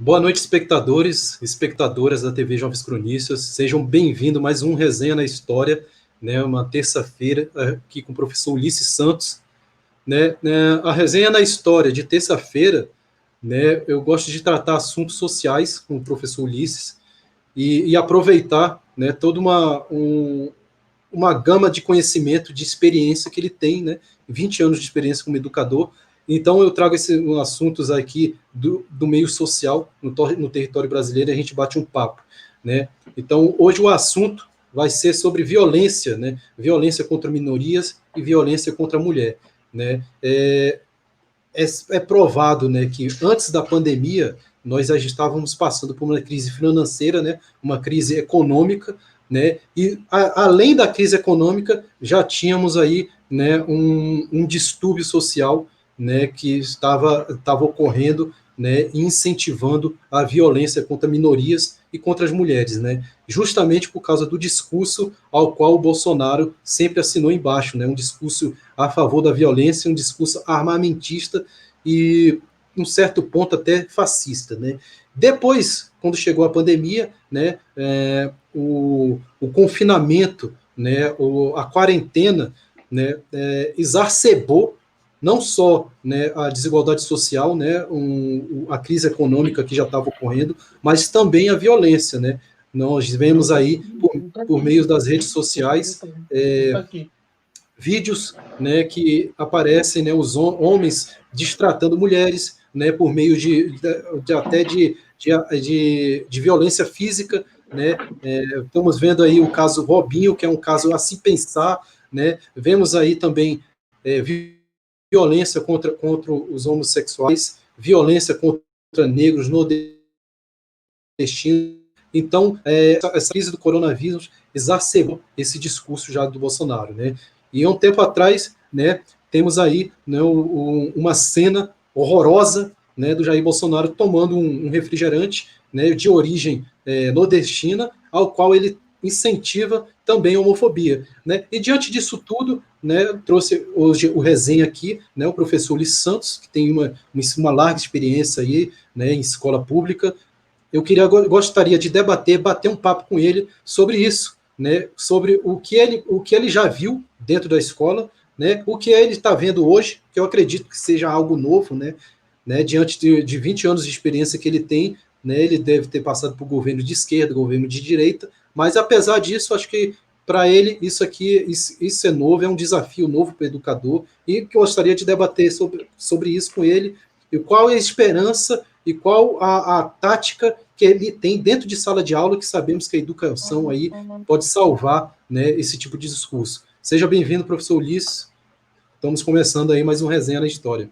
Boa noite, espectadores, espectadoras da TV Jovens Cronistas. Sejam bem-vindos a mais um Resenha na História, né? Uma terça-feira aqui com o professor Ulisses Santos, né? A Resenha na História de terça-feira, né? Eu gosto de tratar assuntos sociais com o professor Ulisses e aproveitar, né? Toda uma gama de conhecimento, de experiência que ele tem, né? 20 anos de experiência como educador. Então, eu trago esses assuntos aqui do meio social no território brasileiro e a gente bate um papo, né? Então, hoje o assunto vai ser sobre violência, né? Violência contra minorias e violência contra a mulher, né? É provado, né, que antes da pandemia nós já estávamos passando por uma crise financeira, né, uma crise econômica, né, e além da crise econômica já tínhamos aí, né, um distúrbio social, né, que estava ocorrendo, né, incentivando a violência contra minorias e contra as mulheres, né, justamente por causa do discurso ao qual o Bolsonaro sempre assinou embaixo, né, um discurso a favor da violência, um discurso armamentista e, um certo ponto, até fascista, né. Depois, quando chegou a pandemia, né, o confinamento, né, a quarentena, né, exacerbou não só, né, a desigualdade social, né, a crise econômica que já estava ocorrendo, mas também a violência, né. Nós vemos aí, por meio das redes sociais, vídeos, né, que aparecem, né, os homens destratando mulheres, né, por meio até de violência física, né. Estamos vendo aí o caso Robinho, que é um caso a se pensar, né. Vemos aí também violência contra os homossexuais, violência contra negros no destino. Então, essa crise do coronavírus exacerbou esse discurso já do Bolsonaro, né? E há um tempo atrás, né, temos aí, né, uma cena horrorosa, né, do Jair Bolsonaro tomando um refrigerante, né, de origem nordestina, ao qual ele incentiva também a homofobia, né? E diante disso tudo, né, trouxe hoje o resenha aqui, né, o professor Ulisses Santos, que tem uma larga experiência aí, né, em escola pública. Gostaria de bater um papo com ele sobre isso, né? Sobre o que ele já viu dentro da escola, né? O que ele está vendo hoje, que eu acredito que seja algo novo, né? Diante de 20 anos de experiência que ele tem, né? Ele deve ter passado por governo de esquerda, governo de direita, mas apesar disso, acho que para ele isso é novo, é um desafio novo para o educador, e que eu gostaria de debater sobre isso com ele, e qual é a esperança e qual a tática que ele tem dentro de sala de aula, que sabemos que a educação aí pode salvar, né, esse tipo de discurso. Seja bem-vindo, professor Ulisses. Estamos começando aí mais um Resenha na História.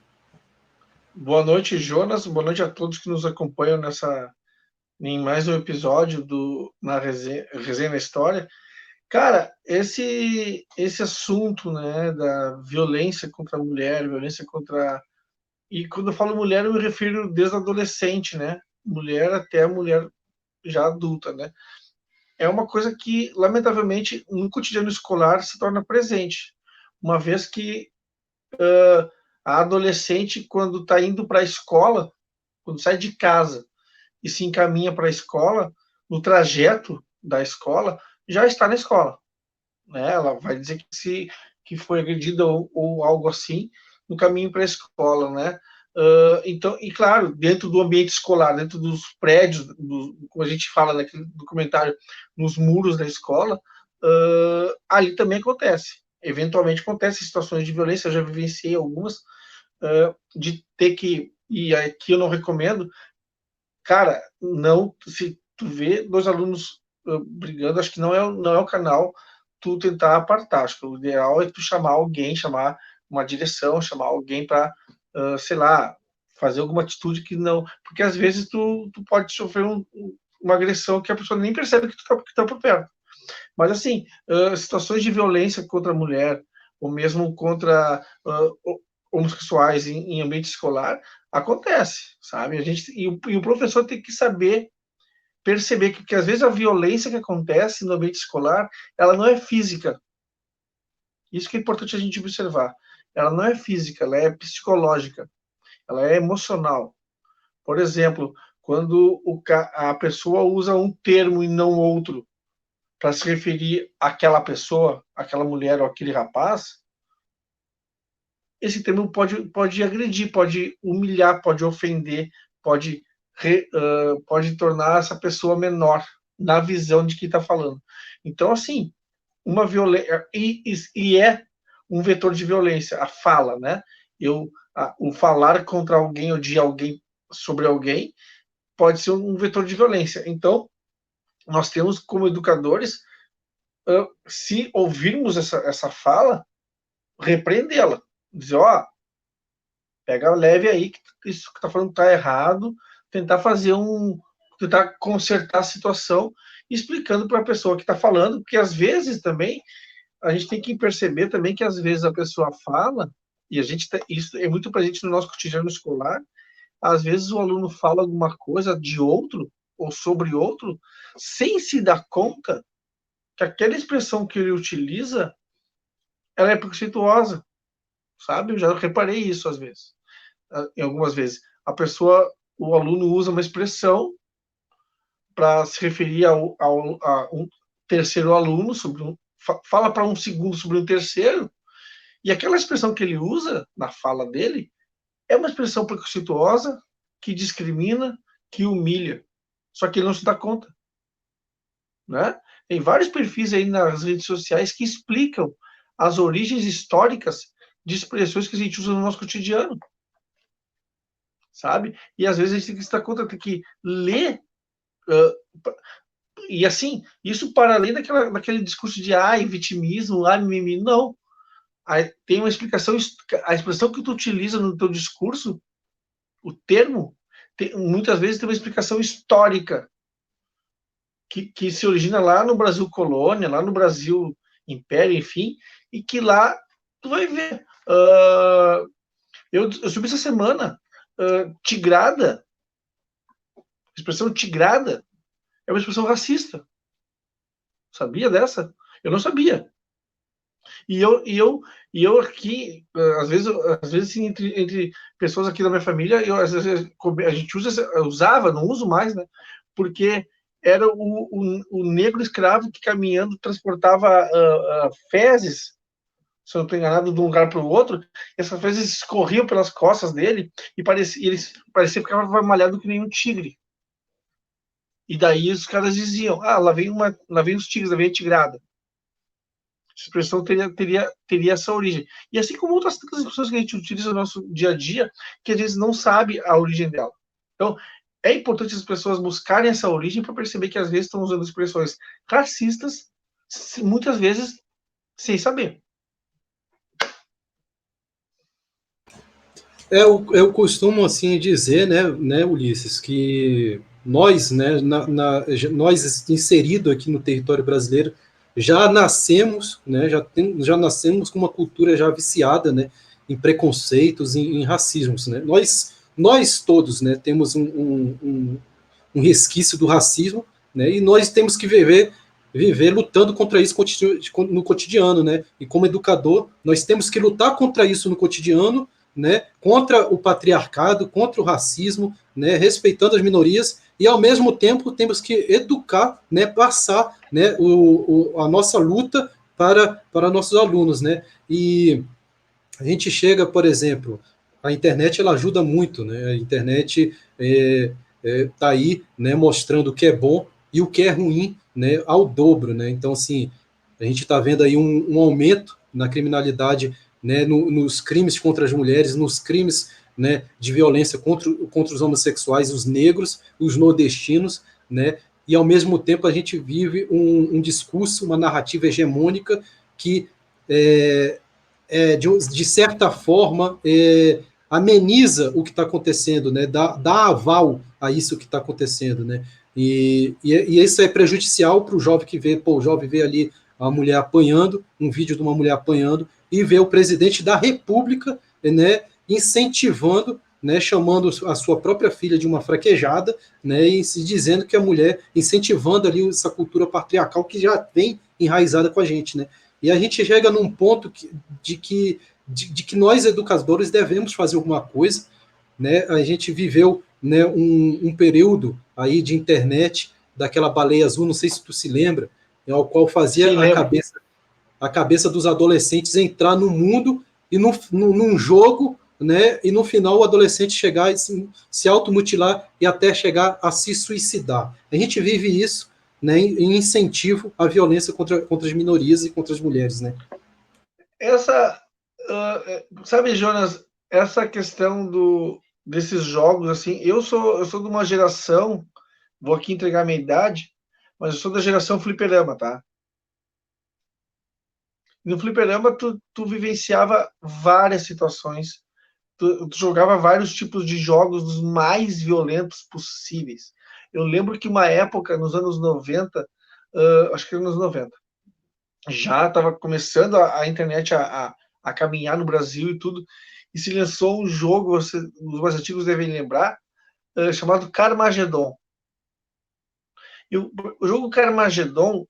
Boa noite, Jonas. Boa noite a todos que nos acompanham em mais um episódio na Resenha na História. Cara, esse assunto, né, da violência contra a mulher, violência contra... E quando eu falo mulher, eu me refiro desde adolescente, né? Mulher até a mulher já adulta, né? É uma coisa que, lamentavelmente, no cotidiano escolar se torna presente. Uma vez que a adolescente, quando está indo para a escola, quando sai de casa e se encaminha para a escola, no trajeto da escola, já está na escola. Né? Ela vai dizer que foi agredida ou algo assim no caminho para a escola. Né? Então, e claro, dentro do ambiente escolar, dentro dos prédios, como a gente fala naquele documentário, nos muros da escola, ali também acontece. Eventualmente acontecem situações de violência, eu já vivenciei algumas, de ter que, e aqui eu não recomendo, cara, não, se tu vê dois alunos brigando, acho que não é o canal tu tentar apartar. Acho que o ideal é tu chamar alguém, chamar uma direção, chamar alguém para, sei lá, fazer alguma atitude que não. Porque às vezes tu pode sofrer uma agressão que a pessoa nem percebe que tu tá por perto. Mas assim, situações de violência contra a mulher, ou mesmo contra homossexuais em ambiente escolar, acontece, sabe? E o professor tem que saber perceber que às vezes a violência que acontece no ambiente escolar, ela não é física. Isso que é importante a gente observar. Ela não é física, ela é psicológica, ela é emocional. Por exemplo, quando a pessoa usa um termo e não outro para se referir àquela pessoa, àquela mulher ou aquele rapaz, esse termo pode agredir, pode humilhar, pode ofender, pode, pode tornar essa pessoa menor na visão de quem está falando. Então, assim, uma violência. E é um vetor de violência, a fala, né? O falar contra alguém ou de alguém sobre alguém pode ser um vetor de violência. Então, nós temos, como educadores, se ouvirmos essa fala, repreendê-la. Dizer, ó, pega leve aí, que isso que tá falando tá errado, tentar tentar consertar a situação, explicando para a pessoa que está falando, porque às vezes também a gente tem que perceber também que às vezes a pessoa fala, e isso é muito presente no nosso cotidiano escolar, às vezes o aluno fala alguma coisa de outro, ou sobre outro, sem se dar conta que aquela expressão que ele utiliza, ela é preconceituosa, sabe? Eu já reparei isso às vezes, em algumas vezes. O aluno usa uma expressão para se referir a um terceiro aluno, fala para um segundo sobre um terceiro, e aquela expressão que ele usa na fala dele é uma expressão preconceituosa, que discrimina, que humilha. Só que ele não se dá conta. Né? Tem vários perfis aí nas redes sociais que explicam as origens históricas de expressões que a gente usa no nosso cotidiano. Sabe? E às vezes a gente tem que se dar conta, tem que ler. E assim, isso para além daquele discurso de vitimismo, mimimi, não. Aí tem uma explicação, a expressão que tu utiliza no teu discurso, o termo, muitas vezes tem uma explicação histórica que se origina lá no Brasil colônia, lá no Brasil império, enfim, e que lá tu vai ver. Eu subi essa semana, tigrada, a expressão tigrada é uma expressão racista. Sabia dessa? Eu não sabia. E eu aqui, às vezes assim, entre pessoas aqui da minha família, às vezes a gente usava, não uso mais, né? Porque era o negro escravo que caminhando transportava fezes, se eu não estou enganado, de um lugar para o outro, e essas fezes escorriam pelas costas dele e eles parecia que ficava malhado que nem um tigre. E daí os caras diziam, lá vem os tigres, lá vem a tigrada. Essa expressão teria essa origem. E assim como outras tantas expressões que a gente utiliza no nosso dia a dia, que às vezes não sabe a origem dela. Então, é importante as pessoas buscarem essa origem para perceber que às vezes estão usando expressões racistas, muitas vezes sem saber. Eu costumo assim dizer, né, Ulisses, que nós, né, nós inserido aqui no território brasileiro, já nascemos, né, já nascemos com uma cultura já viciada, né, em preconceitos, em racismos, né. Nós todos, né, temos um resquício do racismo, né, e nós temos que viver lutando contra isso no cotidiano, né. E como educador, nós temos que lutar contra isso no cotidiano, né, contra o patriarcado, contra o racismo, né, respeitando as minorias, e ao mesmo tempo temos que educar, né, passar, né, a nossa luta para nossos alunos, né. E a gente chega, por exemplo, a internet ela ajuda muito, né, a internet tá aí, né, mostrando o que é bom e o que é ruim, né, ao dobro, né. Então, assim, a gente está vendo aí um aumento na criminalidade, né, nos crimes contra as mulheres, nos crimes, né, de violência contra os homossexuais, os negros, os nordestinos, né, e ao mesmo tempo a gente vive um discurso, uma narrativa hegemônica que, de certa forma, ameniza o que está acontecendo, né, dá aval a isso que está acontecendo, né, e isso é prejudicial para o jovem que vê, o jovem vê ali a mulher apanhando, um vídeo de uma mulher apanhando, e ver o presidente da República, né, incentivando, né, chamando a sua própria filha de uma fraquejada, né, e se dizendo que a mulher, incentivando ali essa cultura patriarcal que já vem enraizada com a gente, né. E a gente chega num ponto de que nós, educadores, devemos fazer alguma coisa, né. A gente viveu né, um período aí de internet daquela baleia azul, não sei se tu se lembra, ao qual fazia Sim, lembro. a cabeça dos adolescentes entrar no mundo e num jogo, né, e no final o adolescente chegar e se automutilar e até chegar a se suicidar. A gente vive isso, né, em incentivo à violência contra as minorias e contra as mulheres, né? Essa, sabe, Jonas, essa questão desses jogos, assim, eu sou de uma geração, vou aqui entregar minha idade, mas eu sou da geração fliperama, tá? No fliperama, tu vivenciava várias situações, tu jogava vários tipos de jogos dos mais violentos possíveis. Eu lembro que uma época, nos anos 90, acho que era nos 90, já estava começando a internet a caminhar no Brasil e tudo, e se lançou um jogo, os mais antigos devem lembrar, chamado Carmageddon. E o jogo Carmageddon,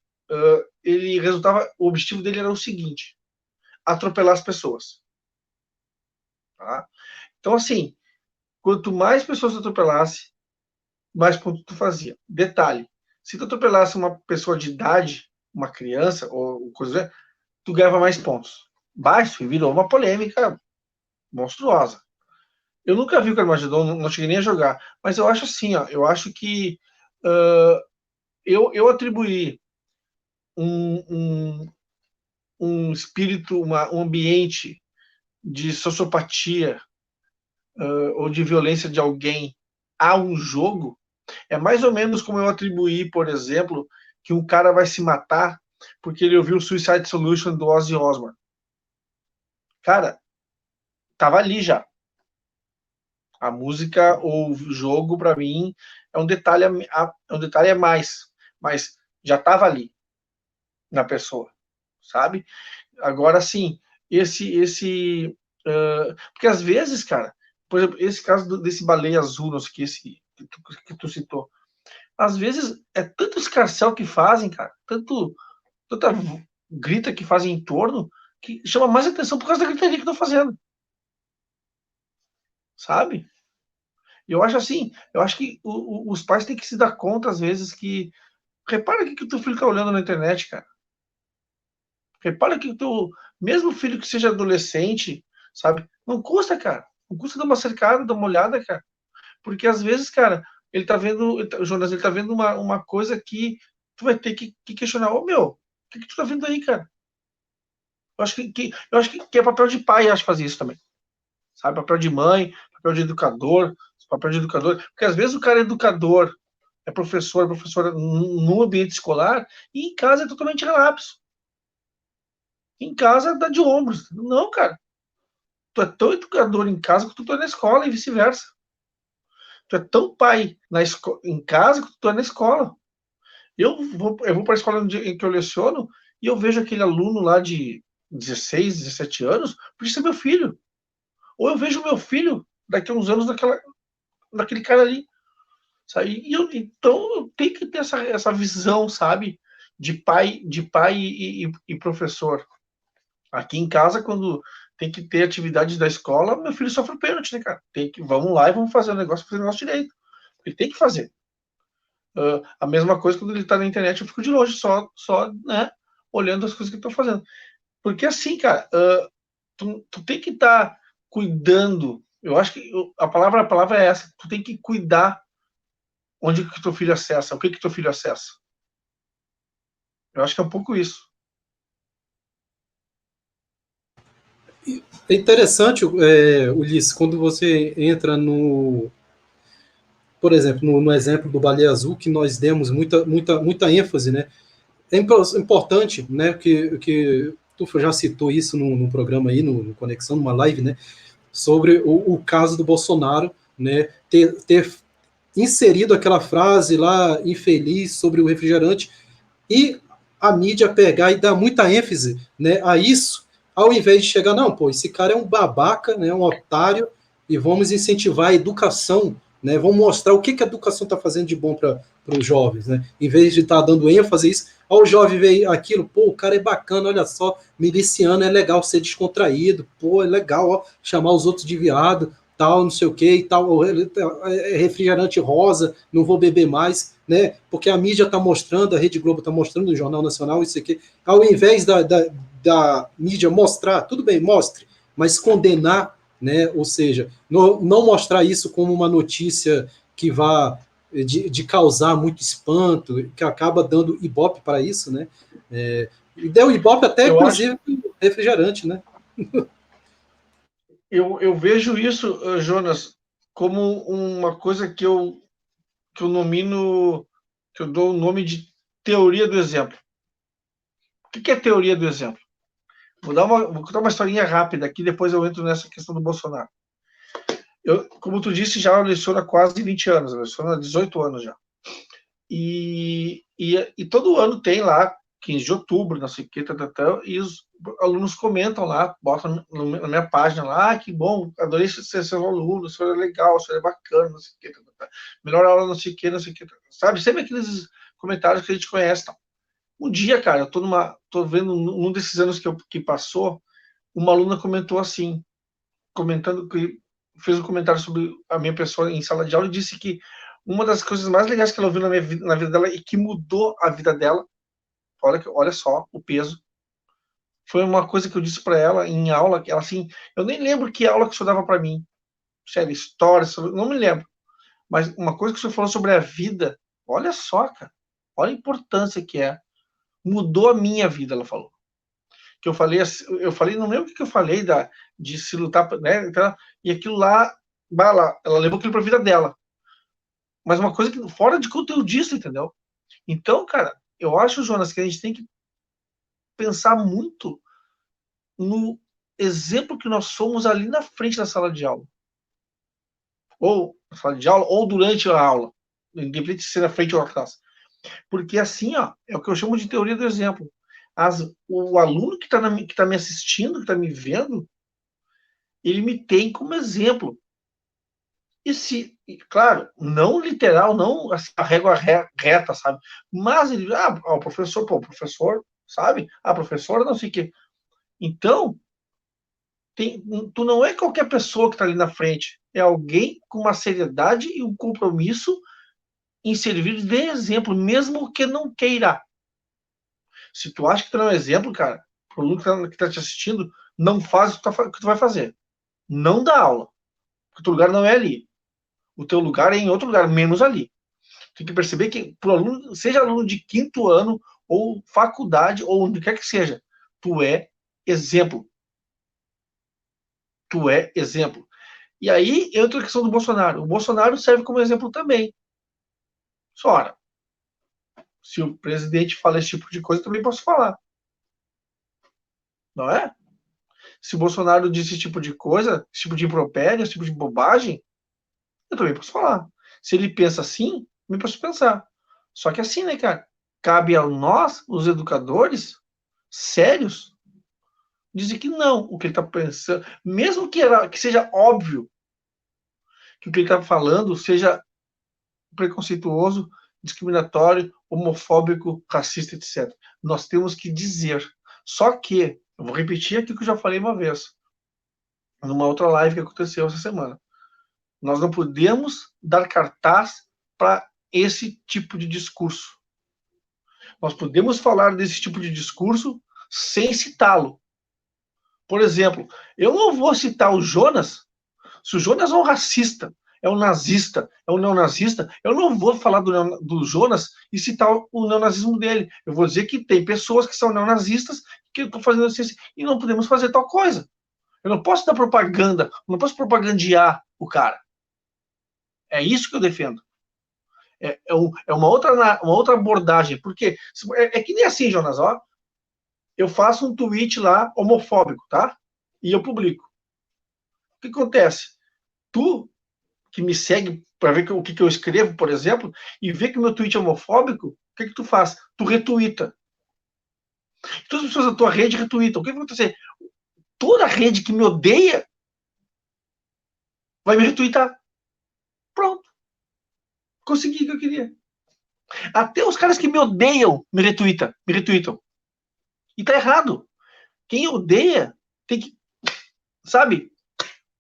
ele resultava, o objetivo dele era o seguinte: atropelar as pessoas. Tá? Então, assim, quanto mais pessoas tu atropelasse, mais pontos tu fazia. Detalhe: se tu atropelasse uma pessoa de idade, uma criança, ou coisa, tu ganhava mais pontos. Baixo, virou uma polêmica monstruosa. Eu nunca vi o Carmageddon, não cheguei nem a jogar, mas eu acho assim, ó, eu acho que eu atribuí um, um, um espírito, um ambiente de sociopatia ou de violência de alguém a um jogo, é mais ou menos como eu atribuí, por exemplo, que um cara vai se matar porque ele ouviu o Suicide Solution do Ozzy Osbourne. Cara, tava ali já. A música ou o jogo, para mim, é um detalhe a mais, mas já tava ali na pessoa, sabe? Agora, sim, porque às vezes, cara, por exemplo, esse caso desse baleia azul, não sei o que, que tu citou, às vezes é tanto escarcel que fazem, cara, tanta grita que fazem em torno, que chama mais atenção por causa da gritaria que estão fazendo, sabe? Eu acho assim, eu acho que os pais têm que se dar conta, às vezes, que. Repara o que o teu filho tá olhando na internet, cara. Repara que o teu. Mesmo filho que seja adolescente, sabe? Não custa, cara. Não custa dar uma cercada, dar uma olhada, cara. Porque às vezes, cara, ele tá vendo. Jonas, ele tá vendo uma coisa que tu vai ter que questionar. Ô, meu, o que tu tá vendo aí, cara? Eu acho que é papel de pai, acho que fazer isso também. Sabe? Papel de mãe, papel de educador, papel de educador. Porque às vezes o cara é educador, é professora no ambiente escolar, e em casa é totalmente relapso. Em casa dá de ombros. Não, cara. Tu é tão educador em casa quanto tu é na escola e vice-versa. Tu é tão pai em casa quanto tu é na escola. Eu vou para a escola em que eu leciono e eu vejo aquele aluno lá de 16, 17 anos, porque isso é meu filho. Ou eu vejo meu filho daqui a uns anos daquele cara ali. Sabe? Então eu tenho que ter essa visão, sabe? De pai e professor. Aqui em casa, quando tem que ter atividades da escola, meu filho sofre pênalti, né, cara? Vamos lá e vamos fazer fazer o negócio direito. Ele tem que fazer. A mesma coisa quando ele tá na internet, eu fico de longe, só né, olhando as coisas que estão fazendo. Porque assim, cara, tu tem que estar cuidando. Eu acho que a palavra é essa. Tu tem que cuidar onde que teu filho acessa, o que teu filho acessa. Eu acho que é um pouco isso. É interessante, Ulisses, quando você entra por exemplo, no exemplo do Baleia Azul, que nós demos muita ênfase, né? É importante, né, que tu já citou isso no programa aí, no Conexão, numa live, né, sobre o caso do Bolsonaro, né, ter inserido aquela frase lá infeliz sobre o refrigerante e a mídia pegar e dar muita ênfase, né, a isso, ao invés de chegar, não, pô, esse cara é um babaca, né, um otário, e vamos incentivar a educação, né, vamos mostrar o que a educação está fazendo de bom para os jovens, né, em vez de estar dando ênfase a isso, ao jovem ver aquilo, pô, o cara é bacana, olha só, miliciano é legal ser descontraído, pô, é legal, ó, chamar os outros de viado, tal, não sei o que e tal, refrigerante rosa, não vou beber mais, né? Porque a mídia está mostrando, a Rede Globo está mostrando no Jornal Nacional isso aqui, ao invés da mídia mostrar, tudo bem, mostre, mas condenar, né? Ou seja, não mostrar isso como uma notícia que vá de causar muito espanto, que acaba dando ibope para isso, né? E deu ibope até, Eu acho, inclusive, refrigerante, né? eu vejo isso, Jonas, como uma coisa que eu nomino, que eu dou o nome de teoria do exemplo. O que é teoria do exemplo? Vou contar uma historinha rápida aqui, depois eu entro nessa questão do Bolsonaro. Como tu disse, já leciono há quase 20 anos, eu leciono há 18 anos já. E todo ano tem lá, 15 de outubro, não sei o que, e os alunos comentam lá, botam na minha página lá, que bom, adorei ser seu aluno, o senhor é legal, o senhor é bacana, não sei o que, melhor aula, não sei o que, sabe? Sempre aqueles comentários que a gente conhece. Tá? Um dia, cara, eu tô vendo num desses anos que passou, uma aluna comentou assim, comentando que fez um comentário sobre a minha pessoa em sala de aula e disse que uma das coisas mais legais que ela ouviu na vida dela e que mudou a vida dela, olha só o peso, foi uma coisa que eu disse para ela em aula, que ela assim, eu nem lembro que aula que o senhor dava para mim, sério, história, não me lembro, mas uma coisa que o senhor falou sobre a vida, olha só, cara, olha a importância que é, mudou a minha vida, ela falou. Que eu falei, não lembro o que eu falei de se lutar, né? E aquilo lá, ela levou aquilo para a vida dela. Mas uma coisa que fora de conteúdista, entendeu? Então, cara, eu acho, Jonas, que a gente tem que pensar muito no exemplo que nós somos ali na frente da sala de aula. Ou na sala de aula, ou durante a aula. Independente de ser na frente ou atrás. Porque assim, ó, é o que eu chamo de teoria do exemplo. O aluno que está me assistindo, que está me vendo, ele me tem como exemplo. Claro, não literal, não assim, a régua reta, sabe? Mas ele, o professor, o professor, sabe? A professora, não sei o quê. Então, tu não é qualquer pessoa que está ali na frente, é alguém com uma seriedade e um compromisso em servir de exemplo, mesmo que não queira. Se tu acha que tu não é um exemplo, cara, pro aluno que tá te assistindo, não faz o que tu vai fazer. Não dá aula. Porque o teu lugar não é ali. O teu lugar é em outro lugar, menos ali. Tem que perceber que pro aluno, seja aluno de quinto ano, ou faculdade, ou onde quer que seja, tu é exemplo. Tu é exemplo. E aí entra a questão do Bolsonaro. O Bolsonaro serve como exemplo também. Ora, se o presidente fala esse tipo de coisa, eu também posso falar. Não é? Se o Bolsonaro diz esse tipo de coisa, esse tipo de impropério, esse tipo de bobagem, eu também posso falar. Se ele pensa assim, eu posso pensar. Só que assim, né, cara? Cabe a nós, os educadores, sérios, dizer que não, o que ele está pensando, mesmo que seja óbvio que o que ele está falando seja preconceituoso, discriminatório, homofóbico, racista, etc. Nós temos que dizer. Só que, eu vou repetir aqui o que eu já falei uma vez, numa outra live que aconteceu essa semana. Nós não podemos dar cartaz para esse tipo de discurso. Nós podemos falar desse tipo de discurso sem citá-lo. Por exemplo, eu não vou citar o Jonas, se o Jonas é um racista, é um nazista, é um neonazista, eu não vou falar do Jonas e citar o neonazismo dele. Eu vou dizer que tem pessoas que são neonazistas que estão fazendo assim e não podemos fazer tal coisa. Eu não posso dar propaganda, não posso propagandear o cara. É isso que eu defendo. É uma outra abordagem, porque é que nem assim, Jonas, ó, eu faço um tweet lá homofóbico, tá? E eu publico. O que acontece? Tu que me segue para ver o que eu escrevo, por exemplo, e vê que o meu tweet é homofóbico, o que tu faz? Tu retuita. Todas as pessoas da tua rede retweetam. O que vai acontecer? Toda rede que me odeia vai me retweetar. Pronto. Consegui o que eu queria. Até os caras que me odeiam me retweetam. E tá errado. Quem odeia tem que, sabe,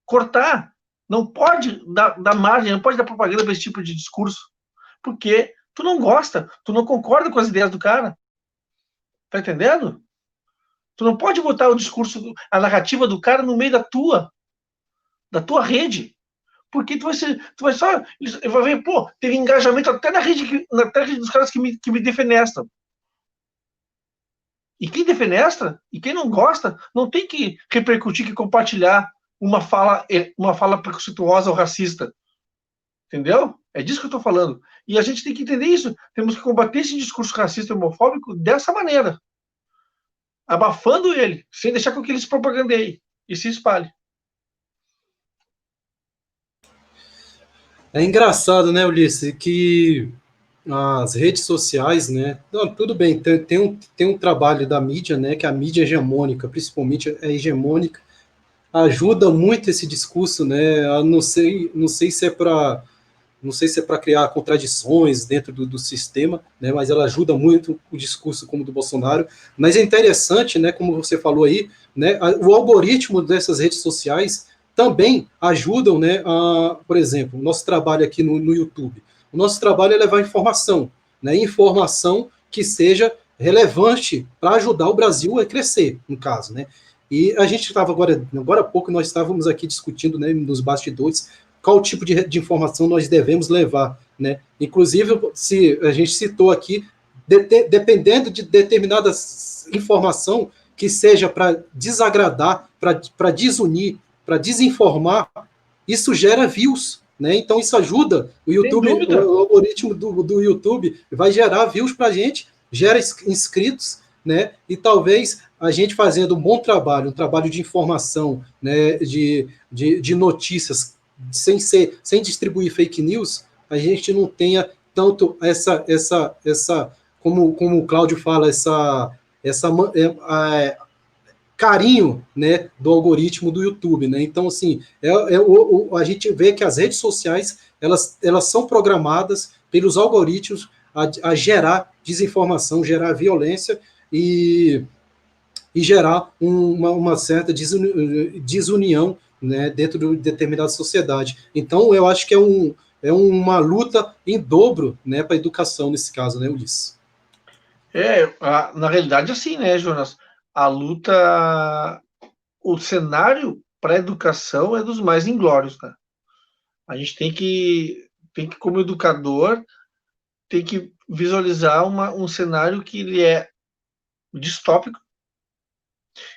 cortar. Não pode dar margem, não pode dar propaganda para esse tipo de discurso, porque tu não gosta, tu não concorda com as ideias do cara. Tá entendendo? Tu não pode botar o discurso, a narrativa do cara no meio da tua rede. Porque tu vai só, vai ver, pô, teve engajamento até na rede dos caras que me defenestram. E quem defenestra, e quem não gosta, não tem que repercutir, que compartilhar uma fala preconceituosa ou racista. Entendeu? É disso que eu tô falando. E a gente tem que entender isso. Temos que combater esse discurso racista e homofóbico dessa maneira. Abafando ele, sem deixar com que ele se propagandeie e se espalhe. É engraçado, né, Ulisses, que as redes sociais, né? Não, tudo bem, tem um trabalho da mídia, né? Que a mídia hegemônica, principalmente é hegemônica, ajuda muito esse discurso, né? Não sei se é para não sei se é para criar contradições dentro do sistema, né, mas ela ajuda muito o discurso como do Bolsonaro. Mas é interessante, né, como você falou aí, né, o algoritmo dessas redes sociais também ajudam, né, por exemplo, o nosso trabalho aqui no YouTube. O nosso trabalho é levar informação, né, informação que seja relevante para ajudar o Brasil a crescer, no caso, né. E a gente estava agora há pouco, nós estávamos aqui discutindo, né, nos bastidores, qual tipo de informação nós devemos levar, né? Inclusive, se a gente citou aqui, dependendo de determinada informação que seja para desagradar, para desunir, para desinformar, isso gera views, né? Então isso ajuda o YouTube, o algoritmo do YouTube vai gerar views para a gente, gera inscritos, né? E talvez a gente fazendo um bom trabalho, um trabalho de informação, né? De notícias sem distribuir fake news, a gente não tenha tanto como o Cláudio fala, essa carinho, né, do algoritmo do YouTube, né? Então, assim, a gente vê que as redes sociais, elas são programadas pelos algoritmos a gerar desinformação, gerar violência e gerar uma certa desunião, né, dentro de determinada sociedade. Então, eu acho que é uma luta em dobro, né, para a educação nesse caso, né, Ulisses? Na realidade, assim, né, Jonas? A luta, o cenário para a educação é dos mais inglórios, né? A gente tem que, como educador, tem que visualizar um cenário que ele é distópico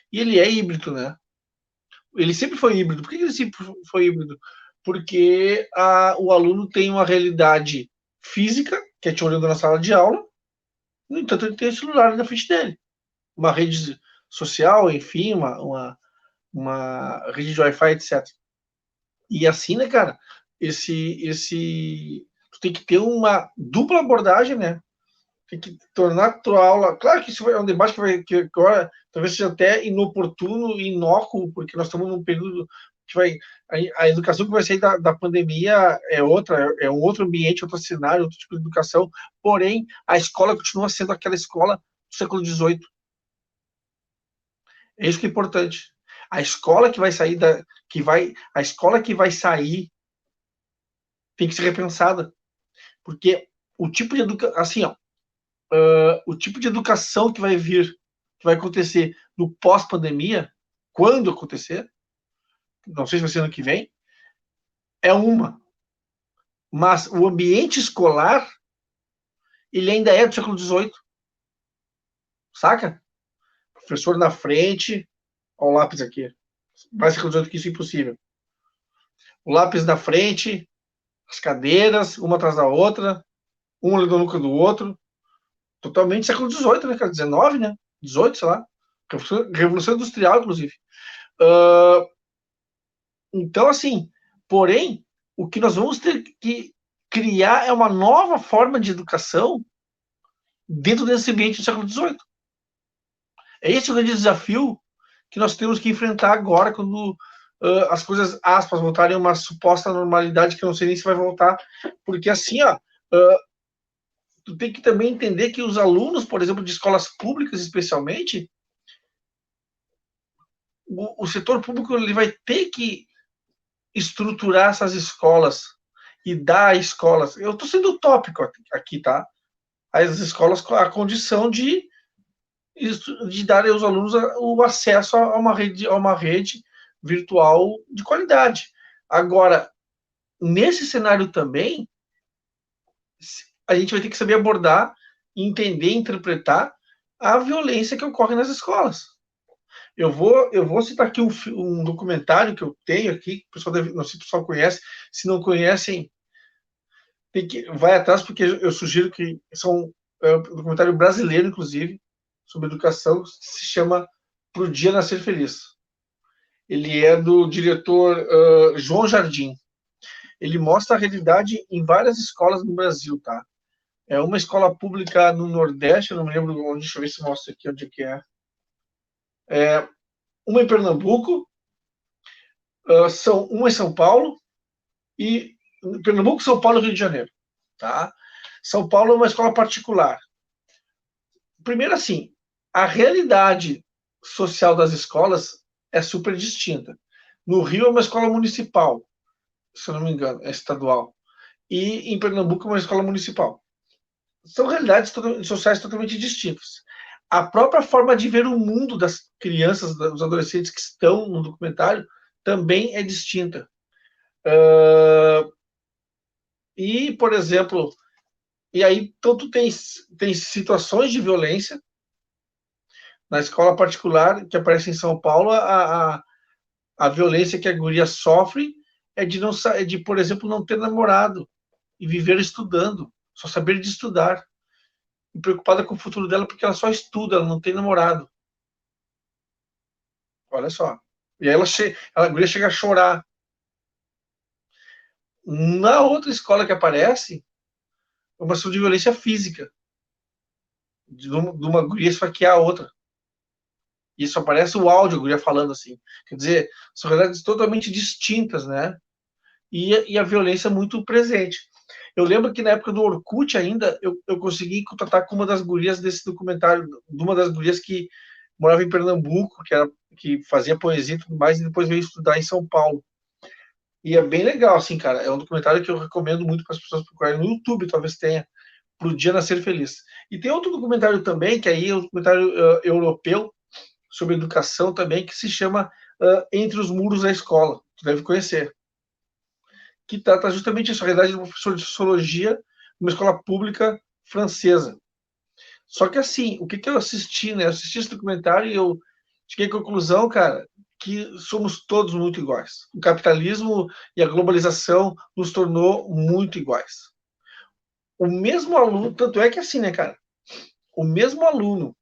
e ele é híbrido, né? Ele sempre foi híbrido. Por que ele sempre foi híbrido? Porque o aluno tem uma realidade física, que é te olhando na sala de aula, no entanto, ele tem o celular na frente dele. Uma rede social, enfim, uma rede de Wi-Fi, etc. E assim, né, cara, tu tem que ter uma dupla abordagem, né? Tem que tornar a tua aula. Claro que isso é um debate que agora talvez seja até inoportuno e inócuo, porque nós estamos num período que vai. A educação que vai sair da pandemia é um outro ambiente, outro cenário, outro tipo de educação. Porém, a escola continua sendo aquela escola do século XVIII. É isso que é importante. A escola que vai sair a escola que vai sair tem que ser repensada, porque o tipo de educação, assim, ó, o tipo de educação que vai vir, que vai acontecer no pós-pandemia, quando acontecer, não sei se vai ser ano que vem, é uma. Mas o ambiente escolar, ele ainda é do século XVIII. Saca? Professor na frente, ó, o lápis aqui. Mais século XVIII que isso é impossível. O lápis na frente, as cadeiras, uma atrás da outra, um ali no núcleo do outro. Totalmente século XVIII, né, cara? XIX, né? XVIII, sei lá. Revolução Industrial, inclusive. Então, assim, porém, o que nós vamos ter que criar é uma nova forma de educação dentro desse ambiente do século XVIII. É esse o grande desafio que nós temos que enfrentar agora, quando as coisas, aspas, voltarem a uma suposta normalidade, que eu não sei nem se vai voltar, porque assim, ó, tu tem que também entender que os alunos, por exemplo, de escolas públicas, especialmente, o setor público ele vai ter que estruturar essas escolas e dar a escolas, eu estou sendo utópico aqui, tá? As escolas com a condição de dar aos alunos o acesso a uma rede virtual de qualidade. Agora, nesse cenário também, a gente vai ter que saber abordar, entender, interpretar a violência que ocorre nas escolas. Eu vou citar aqui um documentário que eu tenho aqui, que o pessoal deve, não sei se o pessoal conhece, se não conhecem, vai atrás, porque eu sugiro que é um documentário brasileiro, inclusive, sobre educação, que se chama Pro Dia Nascer Feliz. Ele é do diretor João Jardim. Ele mostra a realidade em várias escolas no Brasil, tá? É uma escola pública no Nordeste, eu não me lembro onde, deixa eu ver se mostra aqui onde que é. Uma em Pernambuco, uma em São Paulo, e Pernambuco, São Paulo e Rio de Janeiro, tá? São Paulo é uma escola particular. Primeiro, assim, a realidade social das escolas é super distinta. No Rio é uma escola municipal, se eu não me engano, é estadual. E em Pernambuco é uma escola municipal. São realidades sociais totalmente distintas. A própria forma de ver o mundo das crianças, dos adolescentes que estão no documentário, também é distinta. E, por exemplo, e aí, então tu tem situações de violência na escola particular que aparece em São Paulo, a violência que a guria sofre é de, não, é de, por exemplo, não ter namorado e viver estudando, só saber de estudar. E preocupada com o futuro dela porque ela só estuda, ela não tem namorado. Olha só. E aí a guria chega a chorar. Na outra escola que aparece, é uma situação de violência física. De uma guria esfaquear a outra. Isso aparece o áudio, a guria falando assim. Quer dizer, são realidades totalmente distintas, né? E a violência muito presente. Eu lembro que na época do Orkut ainda, eu consegui contatar com uma das gurias desse documentário, de uma das gurias que morava em Pernambuco, que fazia poesia e tudo mais, e depois veio estudar em São Paulo. E é bem legal, assim, cara. É um documentário que eu recomendo muito para as pessoas procurarem no YouTube, talvez tenha, Pro Dia Nascer Feliz. E tem outro documentário também, que aí é um documentário europeu, sobre educação também, que se chama Entre os Muros da Escola. Tu deve conhecer. Que trata justamente essa realidade de um professor de sociologia numa escola pública francesa. Só que assim, o que eu assisti, né? Eu assisti esse documentário e eu cheguei à conclusão, cara, que somos todos muito iguais. O capitalismo e a globalização nos tornou muito iguais. O mesmo aluno, tanto é que assim, né, cara? O mesmo aluno,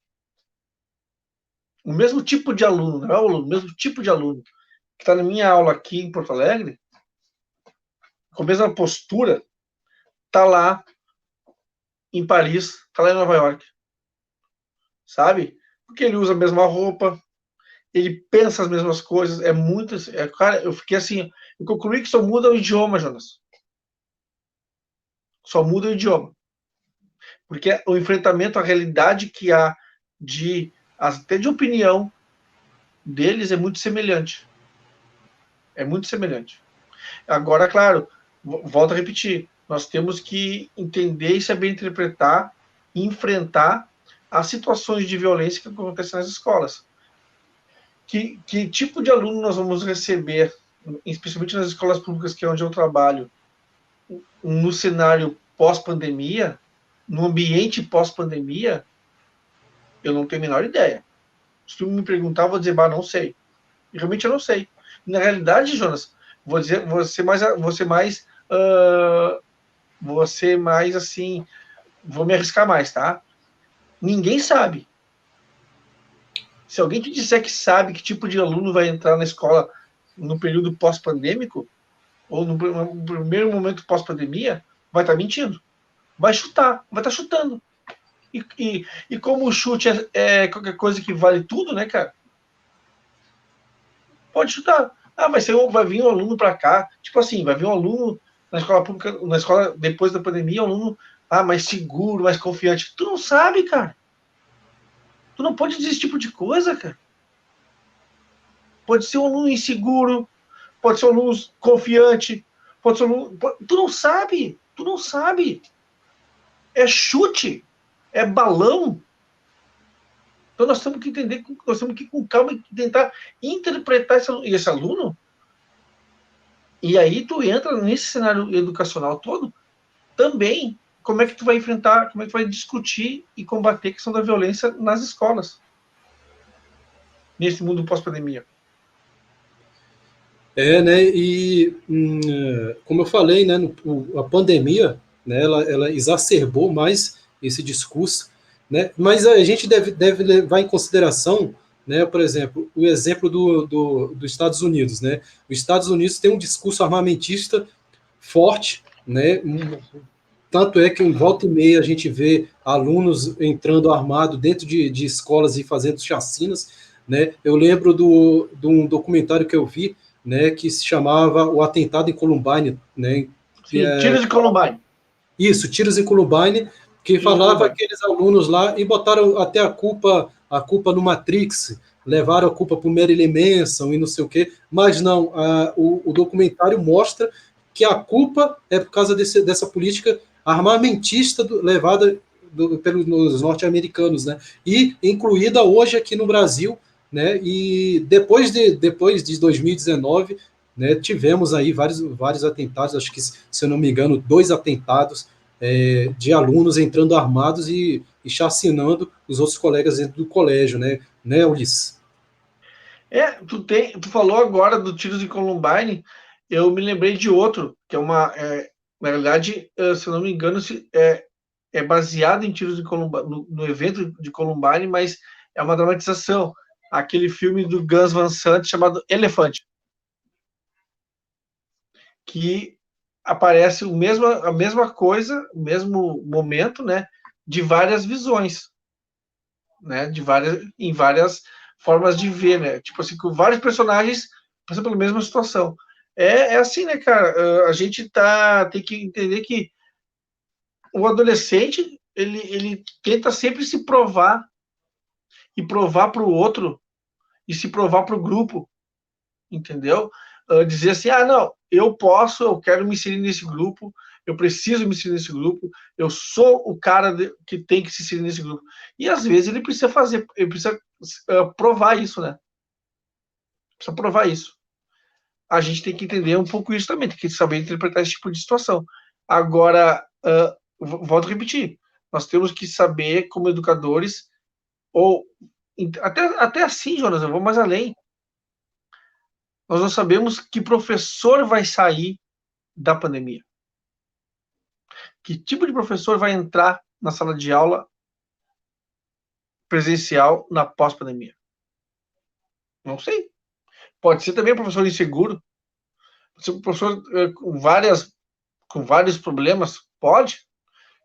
o mesmo tipo de aluno, não é o aluno, o mesmo tipo de aluno que está na minha aula aqui em Porto Alegre, com a mesma postura, tá lá em Paris, tá lá em Nova York. Sabe? Porque ele usa a mesma roupa, ele pensa as mesmas coisas, é muito. Cara, eu fiquei assim, eu concluí que só muda o idioma, Jonas. Só muda o idioma. Porque o enfrentamento à realidade que há até de opinião deles é muito semelhante. É muito semelhante. Agora, claro, volto a repetir, nós temos que entender e saber interpretar e enfrentar as situações de violência que acontecem nas escolas. Que tipo de aluno nós vamos receber, especialmente nas escolas públicas, que é onde eu trabalho, no cenário pós-pandemia, no ambiente pós-pandemia, eu não tenho a menor ideia. Se tu me perguntar, eu vou dizer, não sei. E realmente eu não sei. Na realidade, Jonas, vou ser mais assim, vou me arriscar mais, tá? Ninguém sabe. Se alguém te disser que sabe que tipo de aluno vai entrar na escola no período pós-pandêmico, ou no primeiro momento pós-pandemia, vai estar mentindo. Vai chutar, vai estar chutando. E como o chute é qualquer coisa que vale tudo, né, cara? Pode chutar. Vai vir um aluno para cá, tipo assim, vai vir um aluno na escola pública, na escola depois da pandemia, um aluno mais seguro, mais confiante. Tu não sabe, cara. Tu não pode dizer esse tipo de coisa, cara. Pode ser um aluno inseguro, pode ser um aluno confiante, pode ser um aluno... Tu não sabe. É chute, é balão. Então nós temos que entender, nós temos que ir com calma e tentar interpretar esse aluno. E aí tu entra nesse cenário educacional todo, também como é que tu vai enfrentar, como é que tu vai discutir e combater a questão da violência nas escolas, nesse mundo pós-pandemia. Né, e como eu falei, né, a pandemia, né, ela exacerbou mais esse discurso, né, mas a gente deve levar em consideração, né, por exemplo, o exemplo dos Estados Unidos, né, os Estados Unidos tem um discurso armamentista forte, né, tanto é que em volta e meia a gente vê alunos entrando armado dentro de escolas e fazendo chacinas, né, eu lembro de um documentário que eu vi, né, que se chamava O Atentado em Columbine, né? Sim, tiros de Columbine. Isso, Tiros em Columbine, que falava aqueles alunos lá e botaram até a culpa no Matrix, levaram a culpa para o Marilyn Manson e não sei o quê, mas não, o documentário mostra que a culpa é por causa dessa política armamentista levada pelos norte-americanos, né? E incluída hoje aqui no Brasil, né? E depois de 2019, né, tivemos aí vários atentados, acho que, se eu não me engano, 2 atentados de alunos entrando armados e chacinando os outros colegas dentro do colégio, né, Ulisses? Tu falou agora do Tiros de Columbine, eu me lembrei de outro, que na realidade, se eu não me engano, é baseado em Tiros de Columbine, no evento de Columbine, mas é uma dramatização. Aquele filme do Gus Van Sant chamado Elefante, que aparece a mesma coisa, o mesmo momento, né, de várias visões, né, em várias formas de ver, né, tipo assim, com vários personagens passando pela mesma situação. É assim, né, cara, a gente tem que entender que o adolescente, ele tenta sempre se provar, e provar para o outro, e se provar para o grupo, entendeu? Dizer assim, não, eu posso, eu quero me inserir nesse grupo, eu preciso me inserir nesse grupo, eu sou o cara que tem que se inserir nesse grupo. E às vezes ele precisa provar isso, né? Precisa provar isso. A gente tem que entender um pouco isso também, tem que saber interpretar esse tipo de situação. Agora, volto a repetir, nós temos que saber, como educadores, ou até assim, Jonas, eu vou mais além. Nós não sabemos que professor vai sair da pandemia. Que tipo de professor vai entrar na sala de aula presencial na pós-pandemia? Não sei. Pode ser também um professor inseguro, pode ser um professor com vários problemas, pode.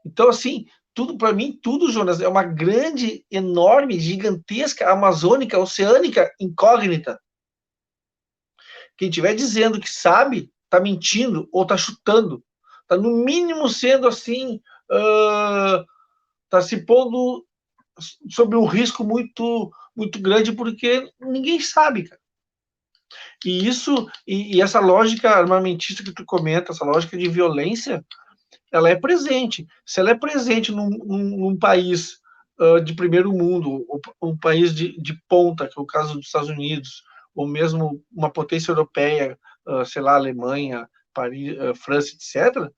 Então, assim, tudo para mim, tudo, Jonas, é uma grande, enorme, gigantesca, amazônica, oceânica incógnita. Quem estiver dizendo que sabe, está mentindo ou está chutando. Está, no mínimo, sendo assim, está se pondo sob um risco muito, muito grande, porque ninguém sabe, cara. E essa lógica armamentista que tu comenta, essa lógica de violência, ela é presente. Se ela é presente num país de primeiro mundo, um país de ponta, que é o caso dos Estados Unidos, ou mesmo uma potência europeia, sei lá, Alemanha, Paris, França, etc.,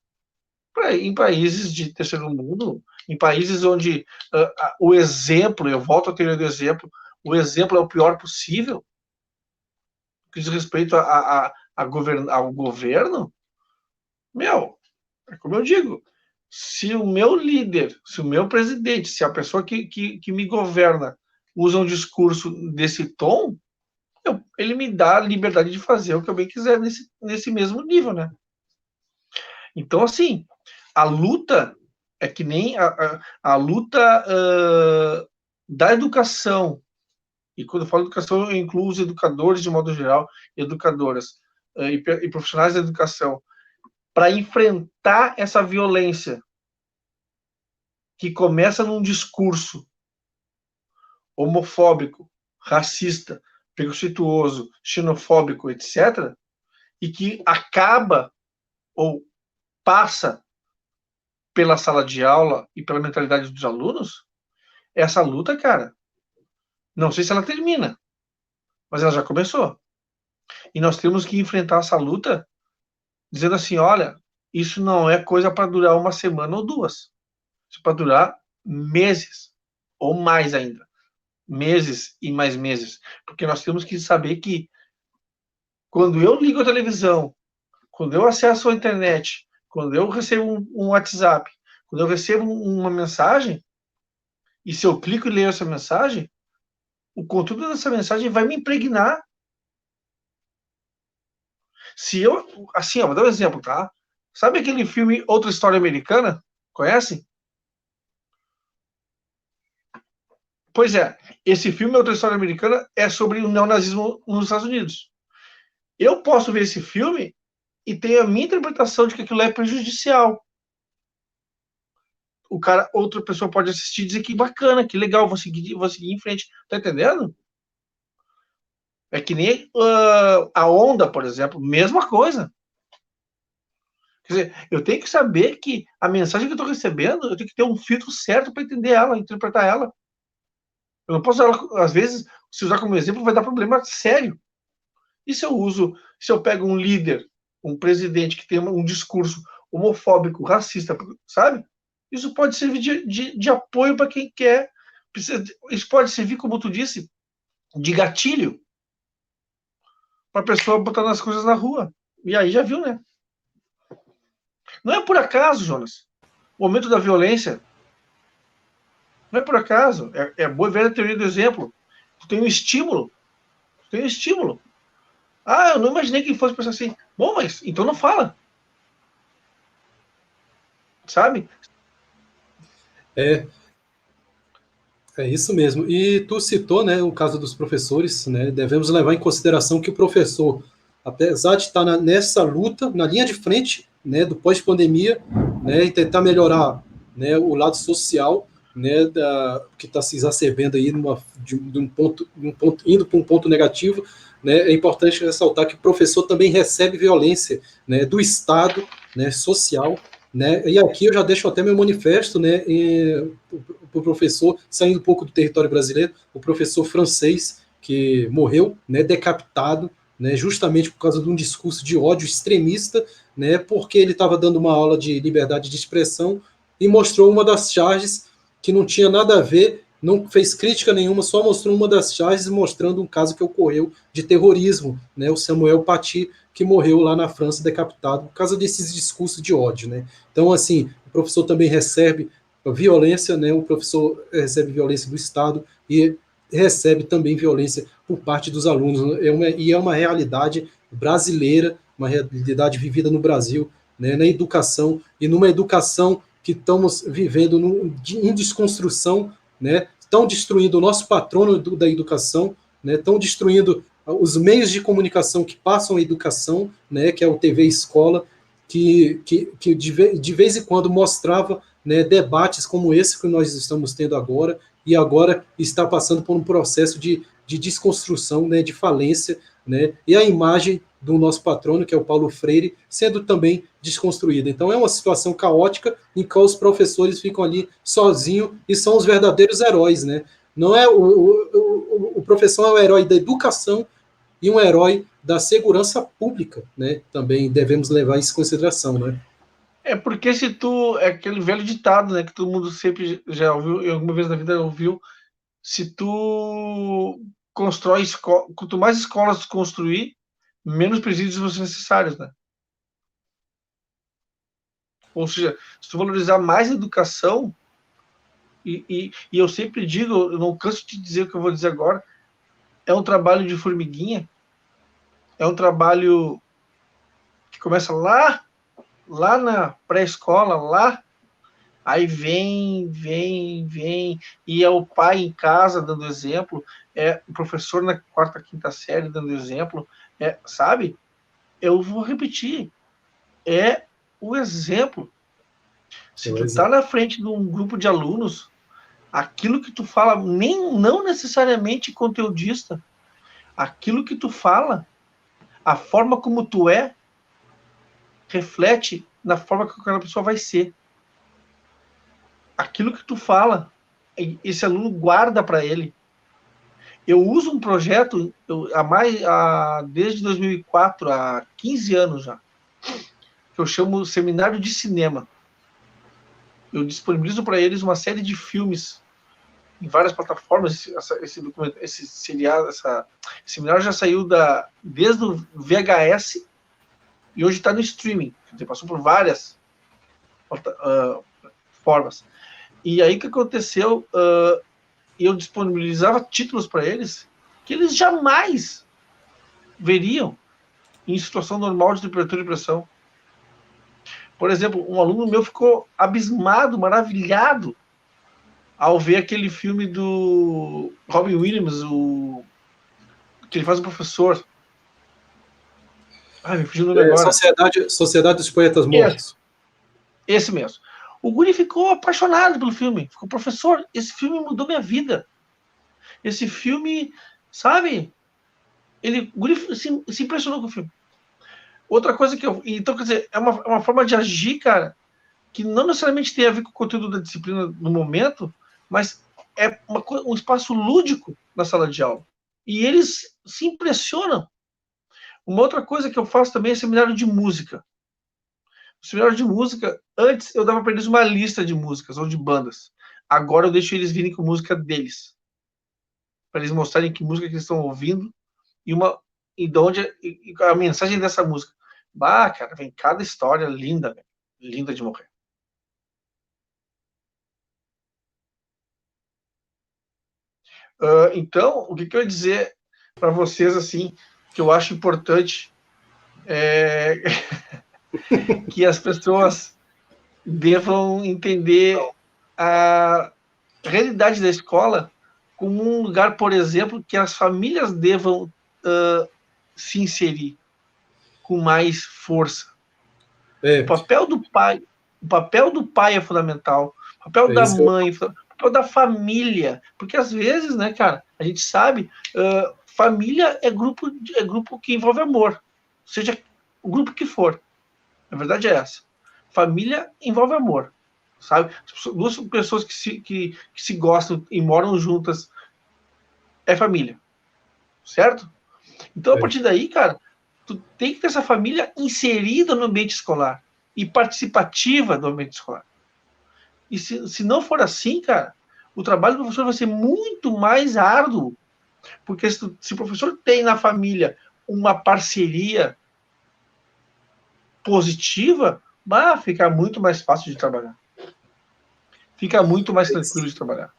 em países de terceiro mundo, em países onde o exemplo, eu volto à teoria do exemplo, o exemplo é o pior possível, que diz respeito ao governo, é como eu digo, se o meu líder, se o meu presidente, se a pessoa que me governa usa um discurso desse tom, ele me dá a liberdade de fazer o que eu bem quiser nesse mesmo nível, né? Então, assim, a luta é que nem a luta da educação, e quando eu falo educação, eu incluo os educadores de modo geral, educadoras e profissionais da educação, para enfrentar essa violência que começa num discurso homofóbico, racista, preconceituoso, xenofóbico, etc., e que acaba ou passa pela sala de aula e pela mentalidade dos alunos, essa luta, cara, não sei se ela termina, mas ela já começou. E nós temos que enfrentar essa luta dizendo assim, olha, isso não é coisa para durar uma semana ou duas. Isso é para durar meses, ou mais ainda. Meses e mais meses. Porque nós temos que saber que quando eu ligo a televisão, quando eu acesso a internet, quando eu recebo um WhatsApp, quando eu recebo uma mensagem, e se eu clico e leio essa mensagem, o conteúdo dessa mensagem vai me impregnar. Se eu, assim, ó, vou dar um exemplo, tá? Sabe aquele filme Outra História Americana? Conhece? Pois é, esse filme Outra História Americana é sobre o neonazismo nos Estados Unidos. Eu posso ver esse filme e ter a minha interpretação de que aquilo é prejudicial. O cara, outra pessoa pode assistir e dizer que bacana, que legal, vou seguir em frente. Tá entendendo? É que nem a onda, por exemplo, mesma coisa. Quer dizer, eu tenho que saber que a mensagem que eu estou recebendo, eu tenho que ter um filtro certo para entender ela, interpretar ela. Eu não posso, às vezes, se usar como exemplo, vai dar problema sério. E se eu pego um líder, um presidente que tem um discurso homofóbico, racista, sabe? Isso pode servir de apoio para quem quer. Isso pode servir, como tu disse, de gatilho para a pessoa botar as coisas na rua. E aí já viu, né? Não é por acaso, Jonas. O aumento da violência não é por acaso. É a boa velha teoria do exemplo. Tu tem um estímulo. Tu tem um estímulo. Ah, eu não imaginei que ele fosse pensar assim. Bom, mas então não fala. Sabe? É, é isso mesmo. E tu citou, né, o caso dos professores, né? Devemos levar em consideração que o professor, apesar de estar nessa luta, na linha de frente, né, do pós-pandemia, né, e tentar melhorar, né, o lado social, né, que está se exacerbando aí de um ponto indo para um ponto negativo, né, é importante ressaltar que o professor também recebe violência, né, do Estado, né, social, né, e aqui eu já deixo até meu manifesto, né, o professor, saindo um pouco do território brasileiro, o professor francês que morreu, né, decapitado, né, justamente por causa de um discurso de ódio extremista, né, porque ele estava dando uma aula de liberdade de expressão e mostrou uma das charges que não tinha nada a ver, não fez crítica nenhuma, só mostrou uma das charges mostrando um caso que ocorreu de terrorismo, né, o Samuel Paty, que morreu lá na França decapitado por causa desses discursos de ódio, né. Então, assim, o professor também recebe violência, né, o professor recebe violência do Estado e recebe também violência por parte dos alunos, e é uma realidade brasileira, uma realidade vivida no Brasil, né, na educação, e numa educação que estamos vivendo em desconstrução, né, estão destruindo o nosso patrono da educação, né, estão destruindo os meios de comunicação que passam a educação, né, que é o TV Escola, que de vez em quando mostrava, né, debates como esse que nós estamos tendo agora, e agora está passando por um processo de desconstrução, né, de falência, né, e a imagem do nosso patrono, que é o Paulo Freire, sendo também desconstruída. Então é uma situação caótica em que os professores ficam ali sozinhos e são os verdadeiros heróis, né? Não é o professor é o herói da educação e um herói da segurança pública, né? Também devemos levar isso em consideração, né? É porque se tu. É aquele velho ditado, né? Que todo mundo sempre já ouviu, alguma vez na vida ouviu. Se tu constrói escola. Quanto mais escolas tu construir, menos presídios vão ser necessários, né? Ou seja, se tu valorizar mais a educação, e eu sempre digo, eu não canso de dizer o que eu vou dizer agora, é um trabalho de formiguinha, é um trabalho que começa lá na pré-escola, lá, aí vem, e é o pai em casa dando exemplo, é o professor na quarta, quinta série dando exemplo, sabe? Eu vou repetir, é o exemplo. Se tu tá na frente de um grupo de alunos, aquilo que tu fala, não necessariamente conteudista, aquilo que tu fala, A forma como tu é reflete na forma que aquela pessoa vai ser. Aquilo que tu fala, esse aluno guarda para ele. Eu uso um projeto desde 2004, há 15 anos já, que eu chamo Seminário de Cinema. Eu disponibilizo para eles uma série de filmes em várias plataformas. Esse seriado, esse seminário já saiu desde o VHS e hoje está no streaming. Passou por várias formas. E aí o que aconteceu? Eu disponibilizava títulos para eles que eles jamais veriam em situação normal de temperatura e pressão. Por exemplo, um aluno meu ficou abismado, maravilhado, ao ver aquele filme do Robin Williams, que ele faz o professor. Me fugiu o nome agora. Sociedade dos Poetas Mortos. Esse mesmo. O guri ficou apaixonado pelo filme. Ficou, professor, esse filme mudou minha vida. Esse filme, sabe? O guri se impressionou com o filme. Outra coisa então, quer dizer, é uma forma de agir, cara, que não necessariamente tem a ver com o conteúdo da disciplina no momento, mas é um espaço lúdico na sala de aula. E eles se impressionam. Uma outra coisa que eu faço também é seminário de música. No seminário de música, antes eu dava para eles uma lista de músicas ou de bandas. Agora eu deixo eles virem com música deles. Para eles mostrarem que música que eles estão ouvindo e de onde a mensagem dessa música. Cara, vem cada história linda, velho. Linda de morrer. Então, o que eu ia dizer para vocês, assim, que eu acho importante é que as pessoas devam entender a realidade da escola como um lugar, por exemplo, que as famílias devam se inserir com mais força. O papel do pai é fundamental, o papel da mãe, o papel da família, porque às vezes, né, cara, a gente sabe, família é grupo que envolve amor, seja o grupo que for. A verdade é essa. Família envolve amor, sabe? Duas pessoas que se gostam e moram juntas é família, certo? Então, a partir daí, cara, tu tem que ter essa família inserida no ambiente escolar e participativa do ambiente escolar. E se não for assim, cara, o trabalho do professor vai ser muito mais árduo, porque se o professor tem na família uma parceria positiva, fica muito mais fácil de trabalhar. Fica muito mais tranquilo de trabalhar.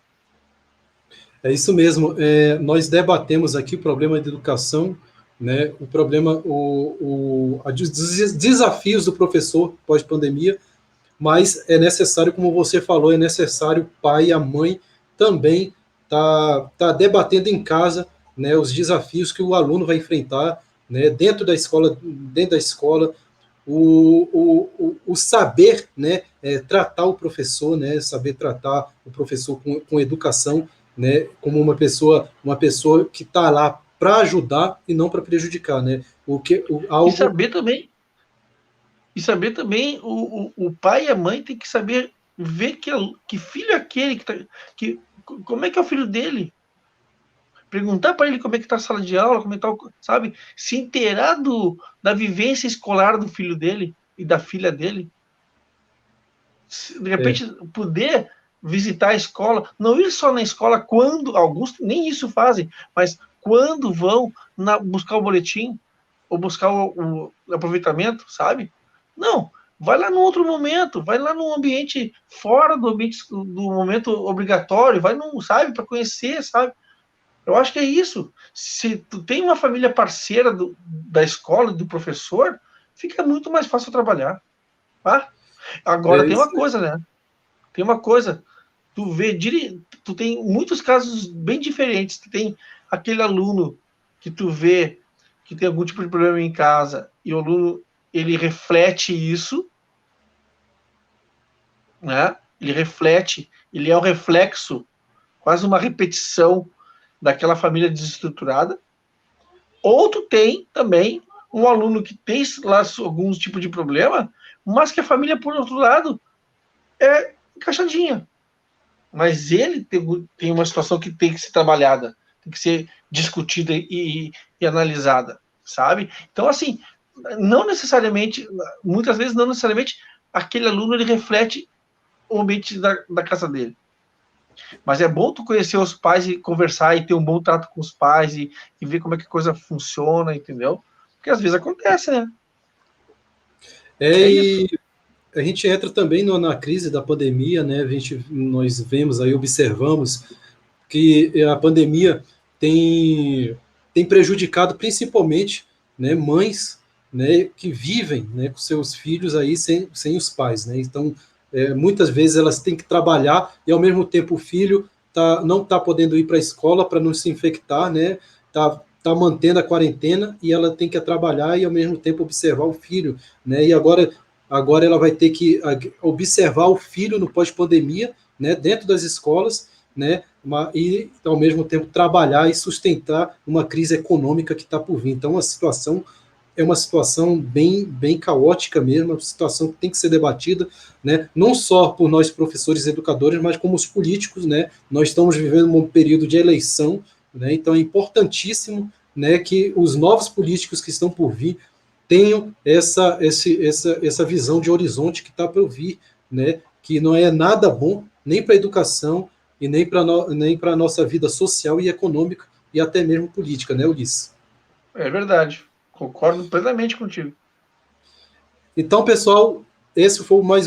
É isso mesmo. Nós debatemos aqui o problema de educação, né? O problema, os desafios do professor pós-pandemia, mas é necessário, como você falou, é necessário o pai e a mãe também tá debatendo em casa, né, os desafios que o aluno vai enfrentar, né, dentro da escola, o saber, né, tratar o professor, né, saber tratar o professor com educação, né, como uma pessoa que está lá para ajudar e não para prejudicar, né? E saber também o pai e a mãe tem que saber ver que filho é aquele como é que é o filho dele. Perguntar para ele como é que está a sala de aula, como é que tá, sabe? Se inteirar da vivência escolar do filho dele e da filha dele. De repente, poder visitar a escola, não ir só na escola quando, alguns nem isso fazem, mas quando vão buscar o boletim ou buscar o aproveitamento, sabe? Não, vai lá num outro momento, vai lá num ambiente fora do momento obrigatório, vai sabe, para conhecer, sabe? Eu acho que é isso. Se tu tem uma família parceira da escola, do professor, fica muito mais fácil trabalhar. Tá? Agora tem uma coisa, né? Tem uma coisa. Tu tem muitos casos bem diferentes. Tu tem aquele aluno que tu vê que tem algum tipo de problema em casa e o aluno ele reflete isso, né? Ele é um reflexo, quase uma repetição daquela família desestruturada. Ou tu tem também um aluno que tem lá alguns tipos de problema, mas que a família, por outro lado, é encaixadinha. Mas ele tem uma situação que tem que ser trabalhada, tem que ser discutida e analisada, sabe? Então, assim, não necessariamente, muitas vezes não necessariamente, aquele aluno ele reflete o ambiente da casa dele. Mas é bom tu conhecer os pais e conversar e ter um bom trato com os pais e ver como é que a coisa funciona, entendeu? Porque às vezes acontece, né? É isso. E a gente entra também na crise da pandemia, né? Nós vemos aí, observamos que a pandemia tem prejudicado principalmente, né, mães, né, que vivem, né, com seus filhos aí sem os pais, né? Então, muitas vezes elas têm que trabalhar e ao mesmo tempo o filho não está podendo ir para a escola para não se infectar, né? Tá mantendo a quarentena e ela tem que trabalhar e ao mesmo tempo observar o filho, né? E agora ela vai ter que observar o filho no pós-pandemia, né, dentro das escolas, né, e ao mesmo tempo trabalhar e sustentar uma crise econômica que está por vir. Então, a situação é uma situação bem caótica mesmo, uma situação que tem que ser debatida, né, não só por nós professores e educadores, mas como os políticos, né. Nós estamos vivendo um período de eleição, né, então é importantíssimo, né, que os novos políticos que estão por vir tenham essa visão de horizonte que está por vir, né, que não é nada bom nem para a educação e nem para a nossa vida social e econômica e até mesmo política, né, Ulisses? É verdade. Concordo plenamente contigo. Então, pessoal, esse foi mais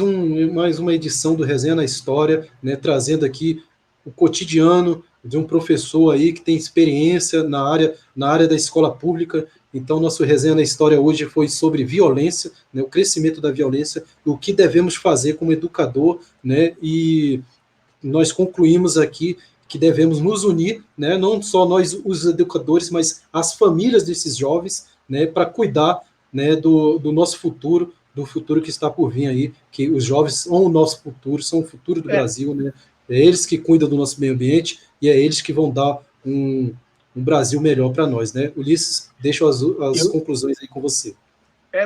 uma edição do Resenha na História, né, trazendo aqui o cotidiano de um professor aí que tem experiência na área da escola pública. Então, nosso Resenha na História hoje foi sobre violência, né, o crescimento da violência, o que devemos fazer como educador, né, e nós concluímos aqui que devemos nos unir, né, não só nós, os educadores, mas as famílias desses jovens, né, para cuidar, né, do nosso futuro, do futuro que está por vir aí, que os jovens são o nosso futuro, são o futuro do Brasil, né? É eles que cuidam do nosso meio ambiente e é eles que vão dar um Brasil melhor para nós, né? Ulisses, deixo as conclusões aí com você.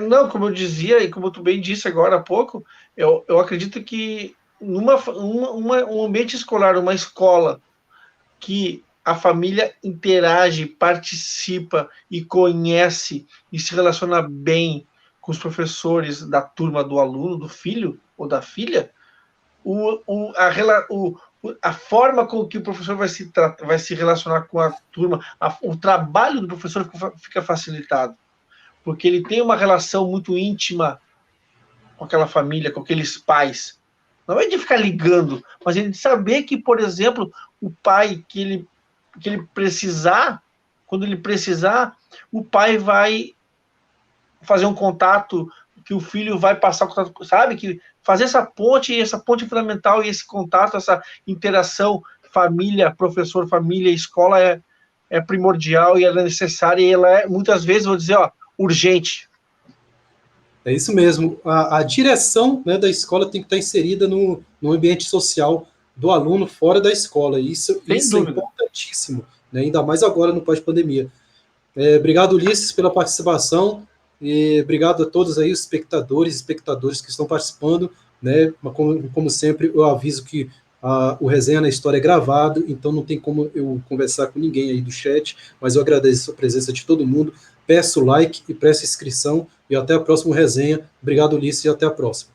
Não, como eu dizia e como tu bem disse agora há pouco, eu acredito que um ambiente escolar, uma escola que a família interage, participa e conhece e se relaciona bem com os professores da turma do aluno, do filho ou da filha, a forma com que o professor vai se relacionar com a turma, o trabalho do professor fica facilitado, porque ele tem uma relação muito íntima com aquela família, com aqueles pais. Não é de ficar ligando, mas é de saber que, por exemplo, o pai que ele precisar, quando ele precisar, o pai vai fazer um contato, que o filho vai passar o contato, sabe? Que fazer essa ponte fundamental e esse contato, essa interação família, professor, família, escola é primordial e ela é necessária e ela é, muitas vezes, vou dizer, urgente. É isso mesmo. A direção, né, da escola tem que estar inserida no ambiente social do aluno fora da escola. Isso é importantíssimo, né, ainda mais agora no pós-pandemia. Obrigado, Ulisses, pela participação e obrigado a todos aí, os espectadores que estão participando, né? Como sempre, eu aviso que o Resenha na História é gravado, então não tem como eu conversar com ninguém aí do chat, mas eu agradeço a presença de todo mundo, peço like e peço inscrição e até a próxima resenha. Obrigado, Ulisses, e até a próxima.